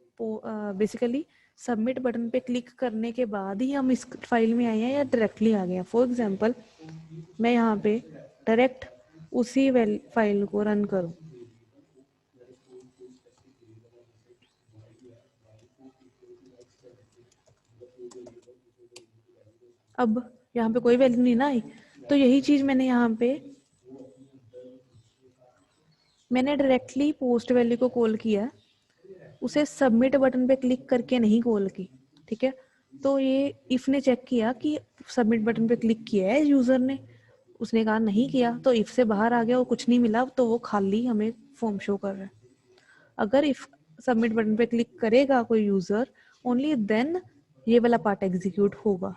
बेसिकली सबमिट बटन पे क्लिक करने के बाद ही हम इस फाइल में आए हैं या डायरेक्टली आ गए हैं। फॉर एग्जांपल मैं यहाँ पे डायरेक्ट उसी फाइल को रन करूँ, अब यहाँ पे कोई वैल्यू नहीं ना आई, तो यही चीज मैंने यहाँ पे मैंने डायरेक्टली पोस्ट वैल्यू को कॉल किया, उसे सबमिट बटन पे क्लिक करके नहीं कॉल की, ठीक है। तो ये इफ ने चेक किया कि सबमिट बटन पे क्लिक किया है यूजर ने, उसने कहा नहीं किया, तो इफ से बाहर आ गया और कुछ नहीं मिला, तो वो खाली हमें फॉर्म शो कर रहा है। अगर इफ सबमिट बटन पे क्लिक करेगा कोई यूजर, ओनली देन ये वाला पार्ट एग्जीक्यूट होगा,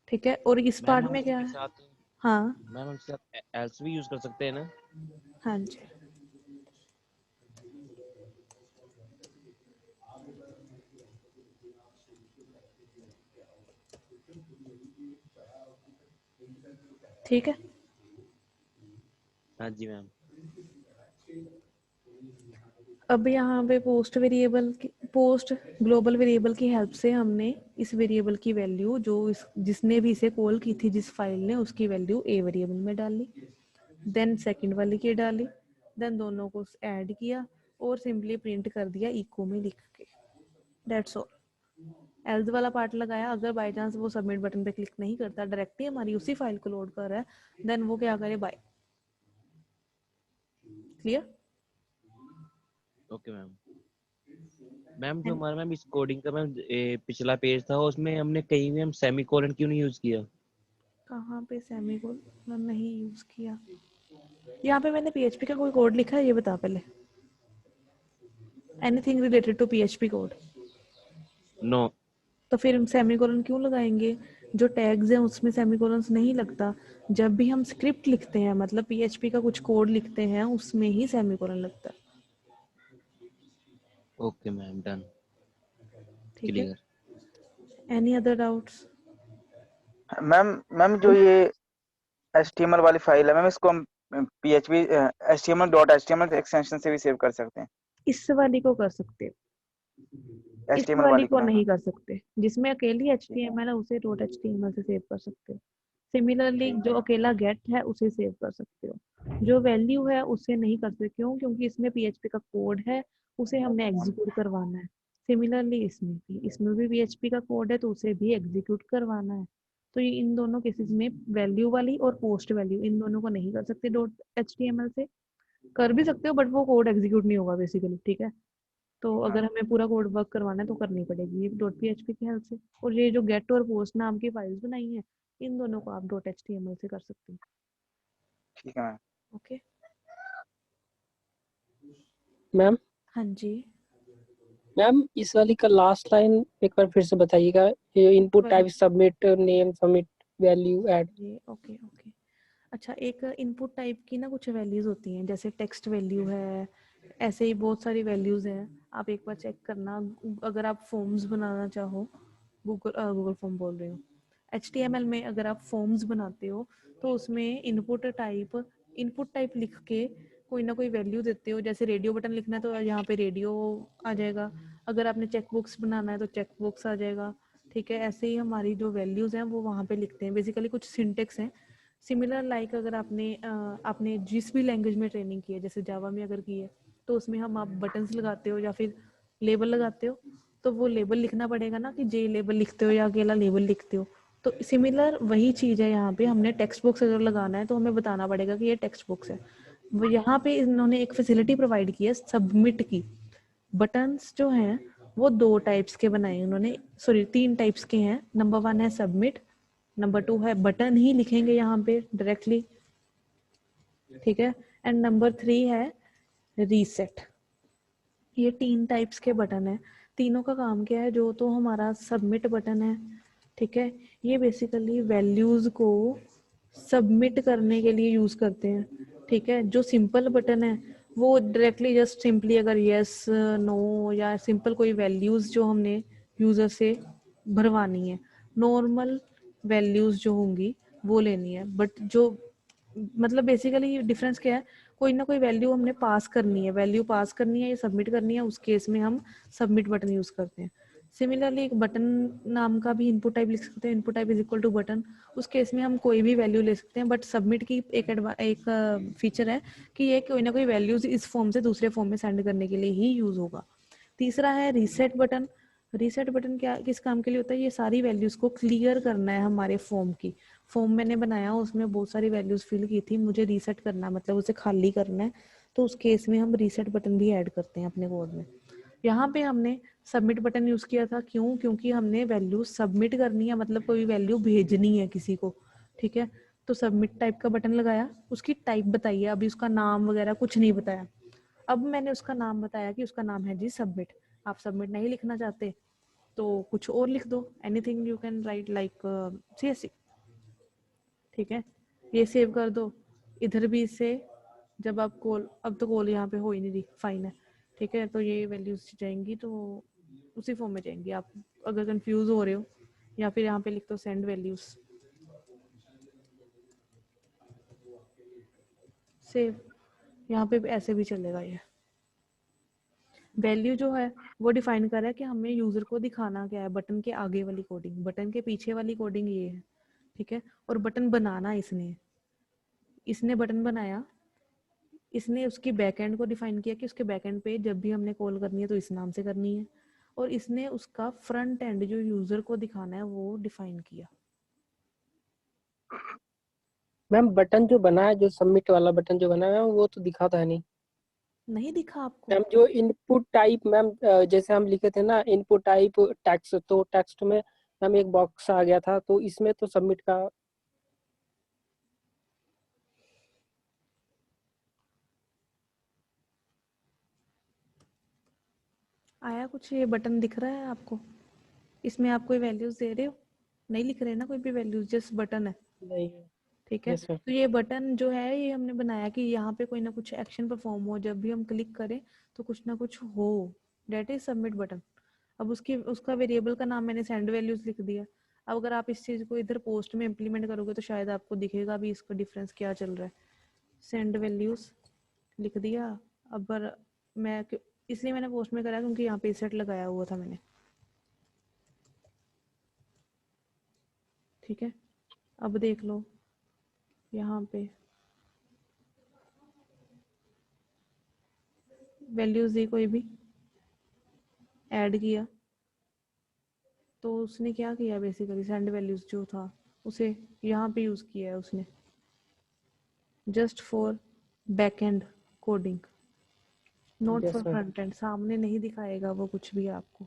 ठीक है। और इस मैम पार्ट हम में क्या इसके है, साथ हाँ मैम हम इसके साथ एल्स भी यूज कर सकते हैं ना? हाँ जी, ठीक है। हाँ जी मैम। अब यहाँ पे पोस्ट वेरिएबल की, पोस्ट ग्लोबल वेरिएबल की हेल्प से हमने इस वेरिएबल की वैल्यू जो जिसने भी इसे कॉल की थी जिस फाइल ने, उसकी वैल्यू ए वेरिएबल में डाली, देन सेकंड वाली की डाली, देन दोनों को ऐड किया और सिंपली प्रिंट कर दिया इको में लिख के, दैट्स ऑल। एल्स वाला पार्ट लगाया, अगर बाय चांस वो सबमिट बटन पे क्लिक नहीं करता, डायरेक्टली हमारी उसी फाइल को लोड कर रहा है, देन वो क्या करे, bye. Clear? Okay ma'am. Ma'am जो हमारा मैम इस कोडिंग का मैम पिछला पेज था उसमें हमने कहीं भी हम सेमीकोलन क्यों नहीं यूज किया? कहाँ पे सेमीकोलन नहीं यूज किया? यहाँ पे मैंने PHP का कोई कोड लिखा है, ये बता पहले। Anything related to PHP code? No. तो फिर हम सेमीकोलन क्यों लगाएंगे? जो टैग्स हैं उसमें सेमीकोलन नहीं लगता। जब भी हम स्क्रिप्ट लिखते हैं, मतलब PHP का कुछ कोड लिखते हैं, उसमें ही सेमीकोलन लगता है, ओके मैम, डन, ठीक है। Clear. Any other doubts? Ma'am जो ये HTML वाली फाइल है मैम, इसको हम PHP HTML.html एक्सटेंशन से भी सेव कर सकते हैं? इस वाली को कर सकते हो, इस HTML वाली वाली को को नहीं नहीं? कर सकते। जिसमें अकेली ठीक है, HTML है उसे .html से सेव कर सकते हो। सिमिलरली जो अकेला गेट है उसे सेव कर सकते हो। जो वैल्यू है उसे नहीं कर सकते, क्यों? क्योंकि इसमें PHP का कोड है, उसे हमने एग्जीक्यूट करवाना है। सिमिलरली इसमें भी PHP का कोड है, तो उसे भी एग्जीक्यूट करवाना है। तो ये इन दोनों केसेस में वैल्यू वाली और पोस्ट वैल्यू, इन दोनों को नहीं कर सकते .html से। कर भी सकते हो बट वो कोड एग्जीक्यूट नहीं होगा बेसिकली, ठीक है। तो हाँ। अगर हमें पूरा कोड वर्क करवाना है तो करनी पड़ेगी .php की हेल्प से। और ये जो गेट और पोस्ट नाम की फाइल्स बनाई हैं, इन दोनों को आप .html से कर सकते हो, ठीक है मैम। ओके। मैम हाँ जी, मैम इस वाली का लास्ट लाइन एक बार फिर से बताइएगा। ये input type submit name submit value add. ये ओके ओके। अच्छा, एक इनपुट टाइप की ना कुछ वैल्यूज होती हैं, जैसे टेक्स्ट वैल्यू है, ऐसे ही बहुत सारी वैल्यूज हैं। आप एक बार चेक करना, अगर आप फॉर्म्स बनाना चाहो, गूगल फॉर्म बोल रही हूँ, HTML में अगर आप फॉर्म्स बनाते हो तो उसमें इनपुट टाइप लिख के कोई ना कोई वैल्यू देते हो। जैसे रेडियो बटन लिखना है तो यहाँ पे रेडियो आ जाएगा, अगर आपने चेक बॉक्स बनाना है तो चेक बॉक्स आ जाएगा, ठीक है। ऐसे ही हमारी जो वैल्यूज हैं वो वहाँ पे लिखते हैं, बेसिकली कुछ सिंटेक्स हैं। सिमिलर लाइक अगर आपने जिस भी लैंग्वेज में ट्रेनिंग की है, जैसे जावा में अगर की है, तो उसमें हम आप बटन्स लगाते हो या फिर लेबल लगाते हो, तो वो लेबल लिखना पड़ेगा ना कि जे लेबल लिखते हो या अकेला लेबल लिखते हो। तो सिमिलर वही चीज़ है यहाँ पे, हमने टेक्स्ट बॉक्स अगर लगाना है तो हमें बताना पड़ेगा कि ये टेक्स्ट बॉक्स है। वो यहाँ पे इन्होंने एक फैसिलिटी प्रोवाइड की है सबमिट की। बटन्स जो हैं वो 2 टाइप्स के बनाए उन्होंने, सॉरी 3 टाइप्स के हैं। नंबर 1 है सबमिट, नंबर 2 है बटन ही लिखेंगे यहाँ पे डायरेक्टली, ठीक है। एंड नंबर 3 है रीसेट। ये 3 टाइप्स के बटन है। तीनों का काम क्या है? जो तो हमारा सबमिट बटन है, ठीक है, ये बेसिकली वैल्यूज को सबमिट करने के लिए यूज करते हैं, ठीक है। जो सिंपल बटन है वो डायरेक्टली जस्ट सिंपली अगर यस नो या सिंपल कोई वैल्यूज जो हमने यूजर से भरवानी है, नॉर्मल वैल्यूज जो होंगी वो लेनी है। बट जो मतलब बेसिकली डिफरेंस क्या है? कोई ना कोई वैल्यू हमने पास करनी है, वैल्यू पास करनी है या सबमिट करनी है, उस केस में हम सबमिट बटन यूज करते हैं। सिमिलरली एक बटन नाम का भी इनपुट टाइप लिख सकते हैं, input type is equal to button. उस केस में हम कोई भी वैल्यू ले सकते हैं, बट सबमिट की एक फीचर है कि ये कोई ना कोई वैल्यूज इस फॉर्म से दूसरे फॉर्म में सेंड करने के लिए ही यूज होगा। तीसरा है रीसेट बटन। रीसेट बटन क्या किस काम के लिए होता है? ये सारी वैल्यूज को क्लियर करना है हमारे फॉर्म की। फॉर्म मैंने बनाया, उसमें बहुत सारी वैल्यूज फिल की थी, मुझे रीसेट करना मतलब उसे खाली करना है, तो उस केस में हम रीसेट बटन भी ऐड करते हैं अपने कोड में। यहाँ पे हमने सबमिट बटन यूज किया था, क्यों? क्योंकि हमने वैल्यू सबमिट करनी है, मतलब कोई वैल्यू भेजनी है किसी को, ठीक है। तो सबमिट टाइप का बटन लगाया, उसकी टाइप बताइए, अभी उसका नाम वगैरह कुछ नहीं बताया। अब मैंने उसका नाम बताया कि उसका नाम है जी सबमिट। आप सबमिट नहीं लिखना चाहते तो कुछ और लिख दो, anything you can write like CSC, ठीक है। ये सेव कर दो। इधर भी इससे जब आप कॉल, अब तो कॉल यहाँ पे हो ही नहीं रही, फाइन है, ठीक है। तो ये वैल्यूज जाएंगी तो उसी फॉर्म में जाएंगी। आप अगर कंफ्यूज हो रहे हो या फिर यहाँ पे लिख दो सेंड वैल्यूज, सेव। यहाँ पे ऐसे भी चलेगा। ये वैल्यू जो है वो डिफाइन कर रहा है कि हमें यूजर को दिखाना क्या है। बटन के आगे वाली कोडिंग, बटन के पीछे वाली कोडिंग ये है, ठीक है। और बटन बनाना इसने इसने बटन बनाया, इसने उसकी बैकएंड को डिफाइन किया कि उसके बैकएंड पे जब भी हमने कॉल करनी है तो इस नाम से करनी है, और इसने उसका फ्रंट एंड जो यूजर को दिखाना है वो डिफाइन किया। मैम बटन जो बना है, जो सबमिट वाला बटन जो बना है वो तो दिखाता है नहीं। नहीं दिखा आपको? मैम जो इनपुट टाइप, मैम जैसे हम लिखे थे ना इनपुट टाइप टेक्स्ट, तो टेक्स्ट में मैम एक बॉक्स आ गया था, तो इसमें तो सबमिट का आया कुछ? ये बटन दिख रहा है आपको? इसमें आप कोई वैल्यूज दे रहे हो? नहीं लिख रहे ना कोई भी वैल्यूज, जस्ट बटन है, नहीं। ठीक है। Yes ma'am. तो ये बटन जो है ये हमने बनाया कि यहाँ पे कोई ना कुछ एक्शन परफॉर्म हो, जब भी हम क्लिक करें तो कुछ ना कुछ हो, डेट इज सबमिट बटन। अब उसका वेरिएबल का नाम मैंने सेंड वैल्यूज लिख दिया। अब अगर आप इस चीज को इधर पोस्ट में इम्प्लीमेंट करोगे तो शायद आपको दिखेगा भी इसका डिफरेंस क्या चल रहा है। सेंड वैल्यूज लिख दिया। अब मैं इसलिए मैंने पोस्ट में करा क्योंकि यहाँ पे सेट लगाया हुआ था मैंने, ठीक है। अब देख लो यहाँ पे वैल्यूज दी, कोई भी ऐड किया, तो उसने क्या किया? बेसिकली सेंड वैल्यूज जो था उसे यहाँ पे यूज किया है उसने, just for back and coding, not for yes ma'am. Front end. सामने नहीं दिखाएगा वो कुछ भी आपको।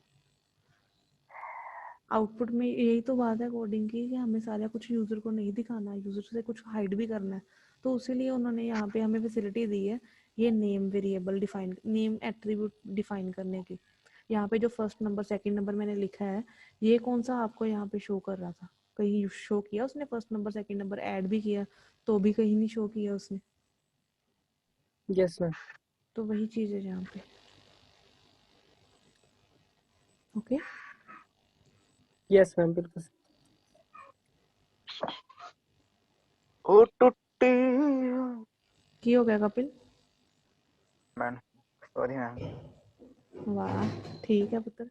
आउटपुट में यही तो बात है कोडिंग की कि हमें सारा कुछ यूजर को नहीं दिखाना, यूजर से कुछ हाइड भी करना है। तो उसीलिए उन्होंने यहाँ पे हमें फैसिलिटी दी है ये name variable define, name attribute define करने की। यहाँ पे जो फर्स्ट नंबर सेकंड नंबर मैंने लिखा है, ये कौन सा आपको यहाँ पे शो कर रहा था? कहीं शो किया उसने first number second number? Add भी किया तो भी कहीं नहीं शो किया उसने। Yes ma'am. तो वही चीज है यहाँ पे, ओके। यस मैम बिल्कुल। ओ टुट्टी की हो गया कपिल? Ma'am, sorry ma'am. वाह, ठीक है पुत्र।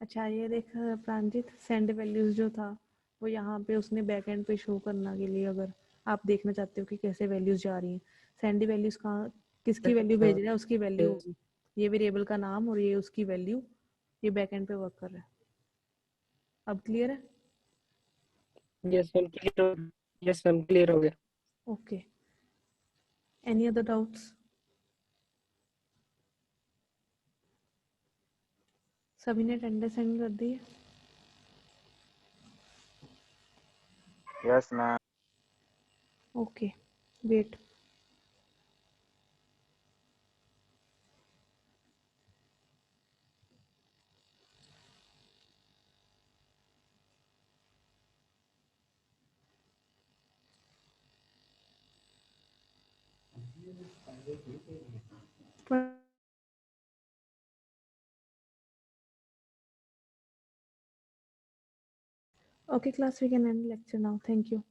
अच्छा ये देख प्रांजित, सेंड वैल्यूज जो था वो यहाँ पे उसने बैकएंड पे शो करना के लिए, अगर आप देखना चाहते हो कि कैसे वैल्यूज जा रही हैं, सेंड वैल्यूज कहाँ किसकी वैल्यू भेज रहा है उसकी वैल्यू होगी, ये वेरिएबल का नाम और ये उसकी वैल्यू, ये बैकएंड पे वर्क कर रहा है। अब क्लियर है? यस मैम क्लियर हो, यस मैम क्लियर हो गया। Okay, any other doubts? सभी ने अटेंडेंस सेंड कर दी है? Yes ma'am. Okay, Wait. Okay, class, we can end lecture now. Thank you.